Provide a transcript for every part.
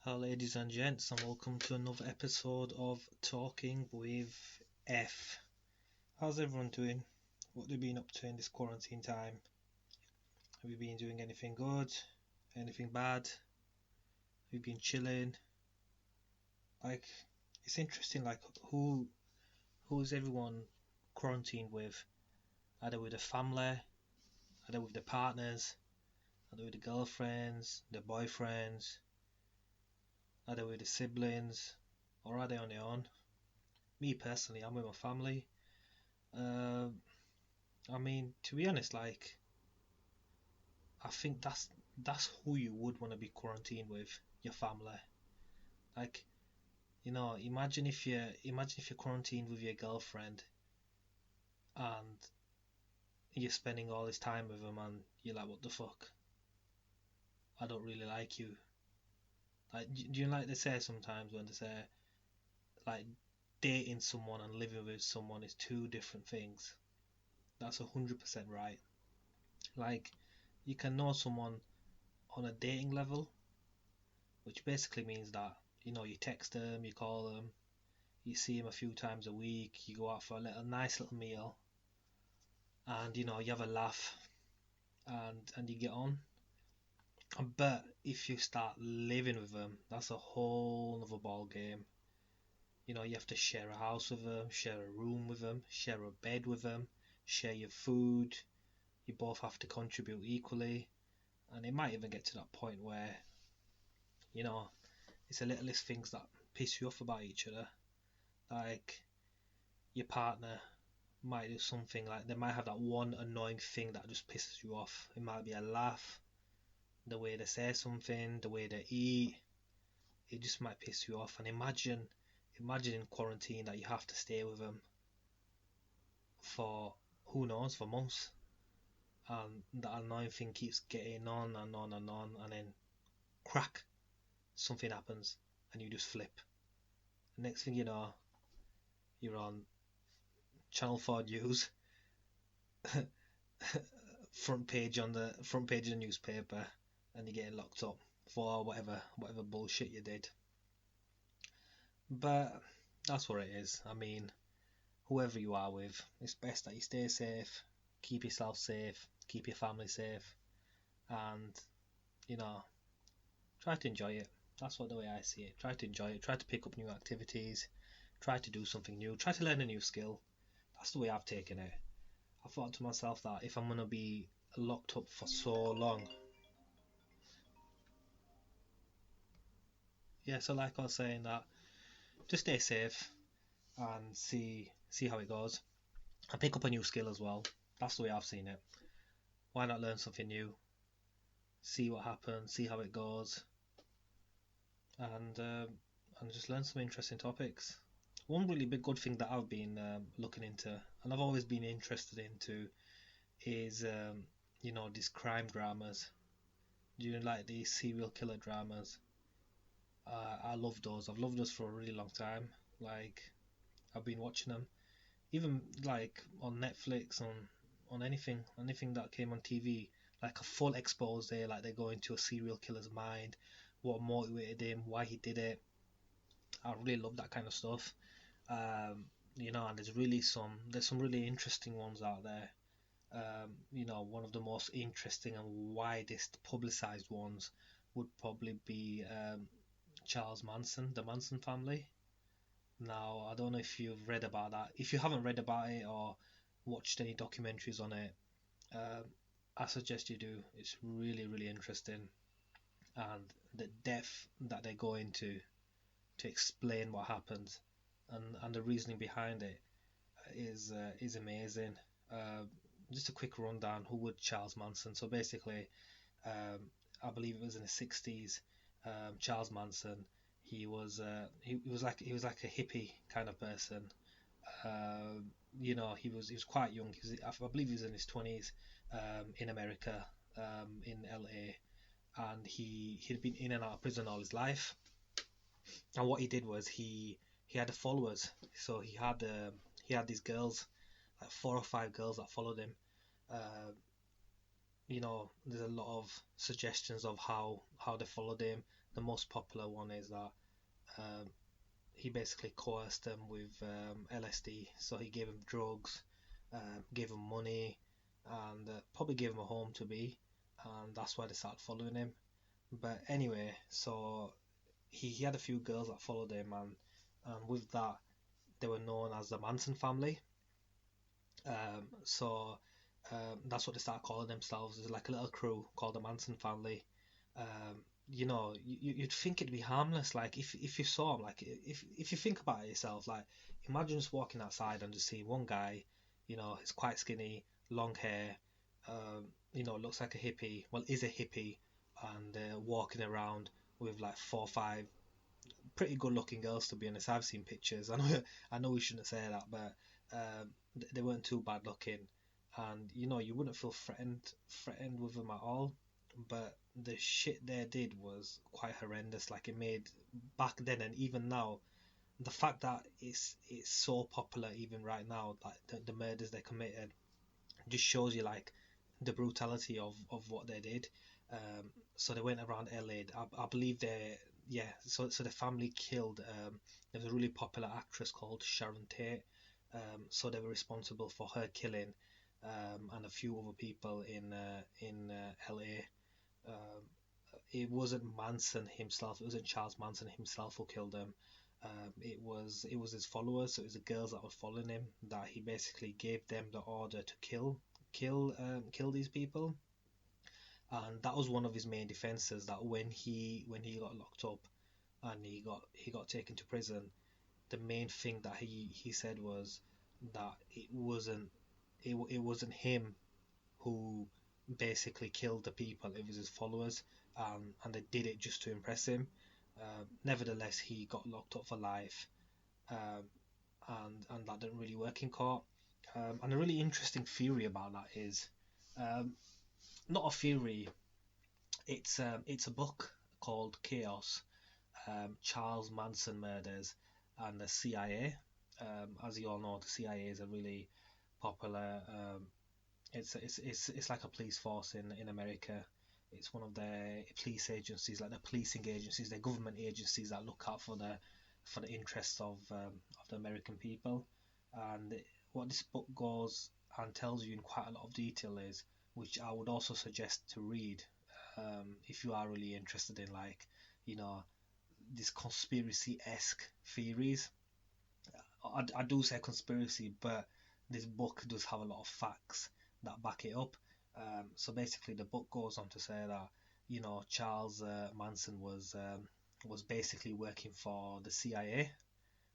Hello, ladies and gents, and welcome to another episode of Talking with F. How's everyone doing? What have you been up to in this quarantine time? Have you been doing anything good? Anything bad? Have you been chilling? Like, it's interesting, like, who's everyone quarantined with? Either with the family, either with the partners, either with the girlfriends, the boyfriends, either with the siblings, or are they on their own? Me personally, I'm with my family. Uh, I mean, to be honest, like I think that's who you would want to be quarantined with, your family. Like, imagine if you're quarantined with your girlfriend and you're spending all this time with them and you're like, what the fuck? I don't really like you. Like, do you like they say sometimes when they say like dating someone and living with someone is two different things? That's 100% right. Like, you can know someone on a dating level, which basically means that you text them, you call them, you see them a few times a week, you go out for a nice little meal, and you have a laugh, and you get on. But if you start living with them, that's a whole other ball game. You have to share a house with them, share a room with them, share a bed with them, share your food. You both have to contribute equally, and it might even get to that point where you know it's the littlest things that piss you off about each other. Like, your partner might do something, like they might have that one annoying thing that just pisses you off. It might be a laugh, the way they say something, the way they eat. It just might piss you off. And imagine in quarantine that you have to stay with them for who knows, for months, and that annoying thing keeps getting on and on and on, and then crack, something happens, and you just flip. The next thing you know, you're on Channel 4 News, front page of the newspaper, and you're getting locked up for whatever bullshit you did. But that's what it is. I mean, whoever you are with, it's best that you stay safe, keep yourself safe, keep your family safe, and you know, try to enjoy it. That's what the way I see it. Try to enjoy it. Try to pick up new activities. Try to do something new. Try to learn a new skill. That's the way I've taken it. I thought to myself that if I'm gonna be locked up for so long, yeah. So like I was saying, that just stay safe and see how it goes, and pick up a new skill as well. That's the way I've seen it. Why not learn something new? See what happens, see how it goes, and just learn some interesting topics. One really big good thing that I've been looking into, and I've always been interested into, is these crime dramas. Do you like these serial killer dramas? I love those. I've loved those for a really long time. Like, I've been watching them, even like on Netflix, on anything that came on TV, like a full expose. Like they go into a serial killer's mind, what motivated him, why he did it. I really love that kind of stuff. And there's some really interesting ones out there. One of the most interesting and widest publicized ones would probably be Charles Manson, the Manson family. Now, I don't know if you've read about that. If you haven't read about it or watched any documentaries on it, uh, I suggest you do. It's really, really interesting, and the depth that they go into to explain what happened, and the reasoning behind it is amazing. Uh, just a quick rundown. Who would Charles Manson? So basically, um, I believe it was in the 60s. Charles Manson. He was like a hippie kind of person. He was quite young. I believe he was in his 20s, in America, in LA, and he'd been in and out of prison all his life. And what he did was he had the followers. So he had these girls, like 4 or 5 girls that followed him. Uh, there's a lot of suggestions of how they followed him. the most popular one is that um, he basically coerced them with LSD. So he gave them drugs, gave them money, and probably gave them a home to be, and that's why they started following him. But anyway, so he had a few girls that followed him, and with that, they were known as the Manson family. That's what they started calling themselves. It's like a little crew called the Manson family. You'd think it'd be harmless. Like if you saw him, like if you think about it yourself, like imagine just walking outside and just seeing one guy, he's quite skinny, long hair, looks like a hippie. Well, is a hippie, and walking around with like four or five pretty good looking girls, to be honest. I've seen pictures. I know we shouldn't say that, but they weren't too bad looking, and you wouldn't feel threatened with them at all. But the shit they did was quite horrendous. Like it made back then and even now, the fact that it's so popular even right now, like the murders they committed, just shows you like the brutality of what they did. So they went around LA. I believe they, yeah. So the family killed. There was a really popular actress called Sharon Tate. So they were responsible for her killing, and a few other people in LA. Um, it wasn't Manson himself. It wasn't Charles Manson himself who killed them. It was his followers. So it was the girls that were following him that he basically gave them the order to kill these people. And that was one of his main defenses. That when he got locked up and he got taken to prison, the main thing that he said was that it wasn't him who basically killed the people. It was his followers, and they did it just to impress him. Nevertheless, he got locked up for life, um, and that didn't really work in court. And a really interesting theory about that is, um, not a theory. It's a book called Chaos, Charles Manson Murders and the CIA. As you all know, the CIA is a really popular. It's like a police force in America. It's one of the police agencies, like the policing agencies, the government agencies that look out for the interests of the American people. And what this book goes and tells you in quite a lot of detail is, which I would also suggest to read, if you are really interested in like, you know, these conspiracy-esque theories. I do say conspiracy, but this book does have a lot of facts that back it up. So basically, the book goes on to say that Charles Manson was basically working for the CIA.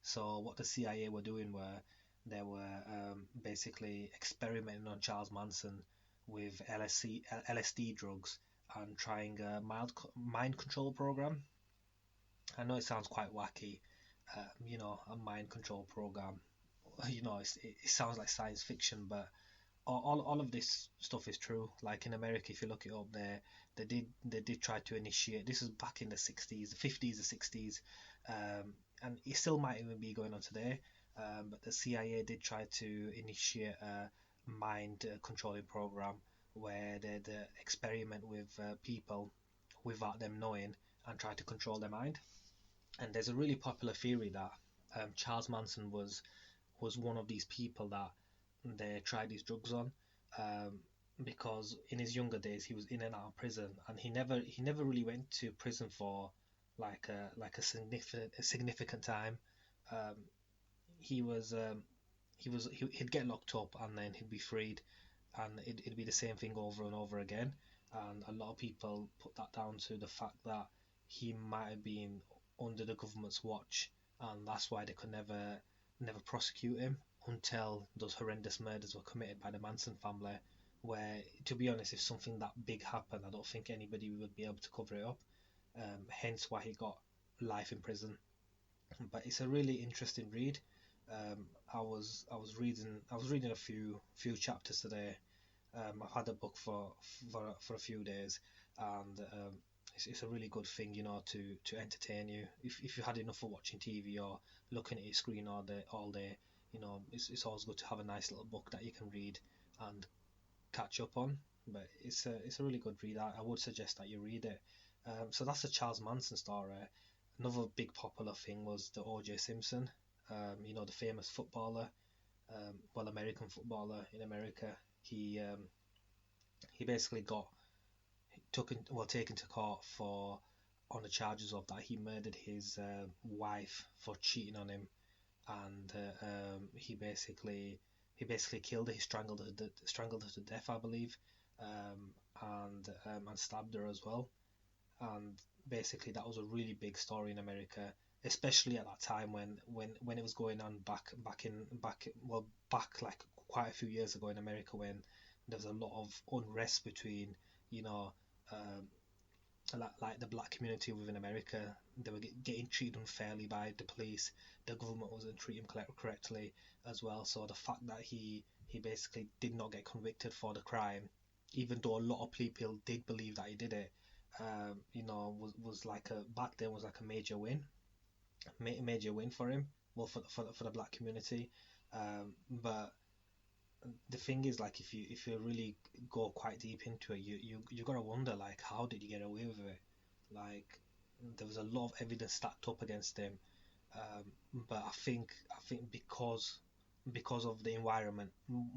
So what the CIA were doing were they were basically experimenting on Charles Manson with LSD drugs and trying a mild mind control program. I know it sounds quite wacky, a mind control program. It sounds like science fiction, but all of this stuff is true. Like in America, if you look it up, they did try to initiate. This is back in the 60s, the 50s, the 60s, and it still might even be going on today. But the CIA did try to initiate a mind controlling program where they'd experiment with people without them knowing and try to control their mind. And there's a really popular theory that Charles Manson was one of these people that they tried these drugs on, um, because in his younger days he was in and out of prison, and he never really went to prison for like a significant time. Um, he was he'd get locked up and then he'd be freed, and it'd be the same thing over and over again. And a lot of people put that down to the fact that he might have been under the government's watch, and that's why they could never prosecute him until those horrendous murders were committed by the Manson family. Where, to be honest, if something that big happened, I don't think anybody would be able to cover it up. Hence why he got life in prison. But it's a really interesting read. I was reading a few chapters today. I've had the book for a few days, and it's a really good thing, to entertain you. If you had enough of watching TV or looking at your screen all day, it's always good to have a nice little book that you can read and catch up on. But it's a really good read. I would suggest that you read it. So that's the Charles Manson story. Another big popular thing was the O.J. Simpson, the famous footballer, American footballer in America. He basically got taken to court for on the charges of that he murdered his wife for cheating on him, and he basically killed her. He strangled her to death, I believe, and stabbed her as well. And basically, that was a really big story in America, especially at that time when it was going on back like quite a few years ago in America, when there was a lot of unrest between you know um, like the black community within America. They were getting treated unfairly by the police. The government wasn't treating them correctly as well. So the fact that he basically did not get convicted for the crime, even though a lot of people did believe that he did it, was like a back then was like a major win for him. Well, for the black community, but the thing is, like, if you really go quite deep into it, you gotta wonder, like, how did he get away with it? Like, there was a lot of evidence stacked up against him, um, but I think because of the environment.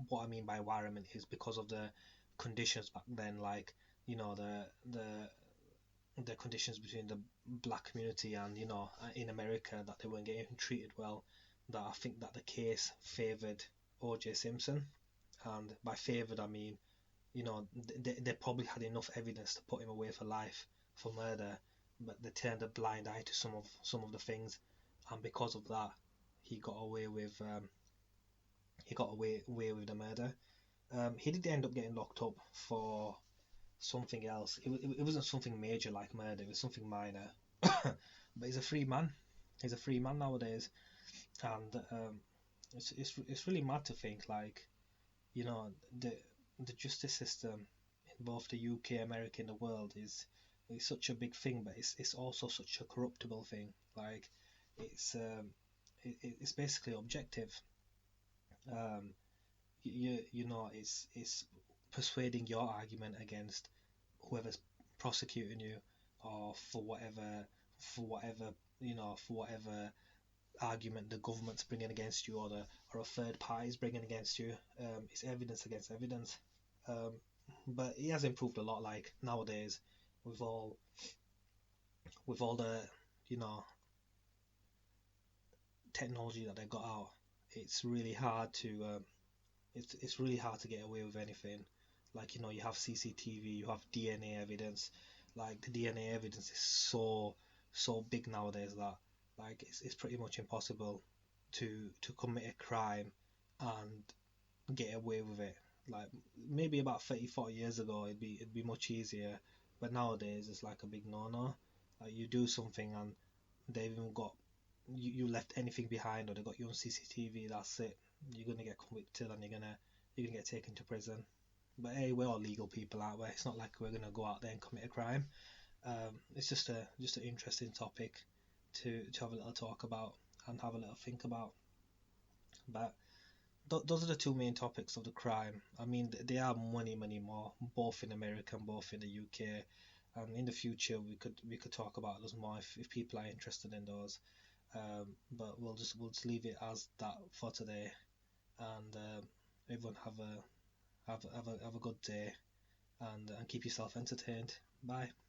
What I mean by environment is because of the conditions back then, like, the conditions between the black community and in America, that they weren't getting treated well. That I think that the case favored O.J. Simpson, and by favoured I mean, they probably had enough evidence to put him away for life for murder, but they turned a blind eye to some of the things, and because of that, he got away with with the murder. He did end up getting locked up for something else. It wasn't something major like murder. It was something minor. But he's a free man. He's a free man nowadays, and it's really mad to think, like, you know the the justice system in both the UK, America, and the world is such a big thing, but it's also such a corruptible thing. Like, it's it's basically objective. Um, it's persuading your argument against whoever's prosecuting you, or for whatever argument the government's bringing against you, or a third party is bringing against you. It's evidence against evidence. Um, but he has improved a lot. Like, nowadays, with all the you know technology that they got out, it's really hard to it's really hard to get away with anything. Like, you have CCTV, you have DNA evidence. Like, the DNA evidence is so big nowadays that, like, it's pretty much impossible to commit a crime and get away with it. Like, maybe about 30, 40 years ago, it'd be much easier, but nowadays it's like a big no-no. Like, you do something and they've even got you left anything behind, or they got you on CCTV. That's it. You're gonna get convicted, and you're gonna get taken to prison. But hey, we're all legal people, aren't we? It's not like we're gonna go out there and commit a crime. It's just an interesting topic to have a little talk about and have a little think about. But those are the two main topics of the crime. I mean, there are many more, both in America and both in the UK. And in the future, we could talk about those more if people are interested in those. But we'll just leave it as that for today. And everyone have a good day, and keep yourself entertained. Bye.